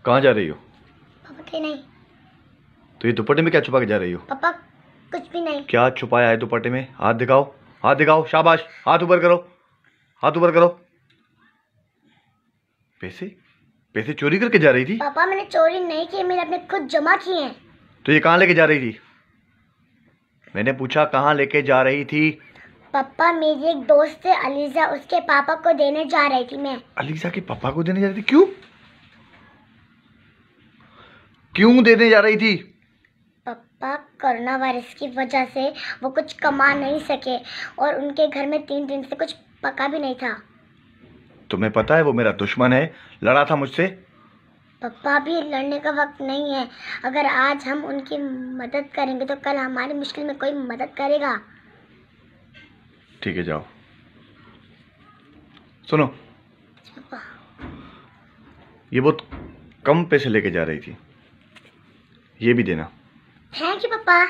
कहाँ जा रही हो? पापा के नहीं। तो ये दुपट्टे में क्या छुपा के जा रही हो? पापा कुछ भी नहीं। क्या छुपाया है दुपट्टे में? हाथ दिखाओ, हाथ दिखाओ, शाबाश, हाथ ऊपर करो, हाथ ऊपर करो। पैसे पैसे चोरी करके जा रही थी? पापा मैंने चोरी नहीं की, मैंने अपने खुद जमा किए हैं। तो ये कहाँ लेके जा रही थी? मैंने पूछा कहाँ लेके जा रही थी? पापा मेरी एक दोस्त है अलीजा, उसके पापा को देने जा रही थी मैं। अलीजा के पापा को देने जा रही थी? क्यों क्यों देने जा रही थी? पापा कोरोना वायरस की वजह से वो कुछ कमा नहीं सके और उनके घर में 3 दिन से कुछ पका भी नहीं था। तुम्हें पता है वो मेरा दुश्मन है, लड़ा था मुझसे। पापा भी लड़ने का वक्त नहीं है। अगर आज हम उनकी मदद करेंगे तो कल हमारी मुश्किल में कोई मदद करेगा। ठीक है जाओ। सुनो, पापा ये बहुत कम पैसे लेके जा रही थी, ये भी देना। थैंक यू पापा।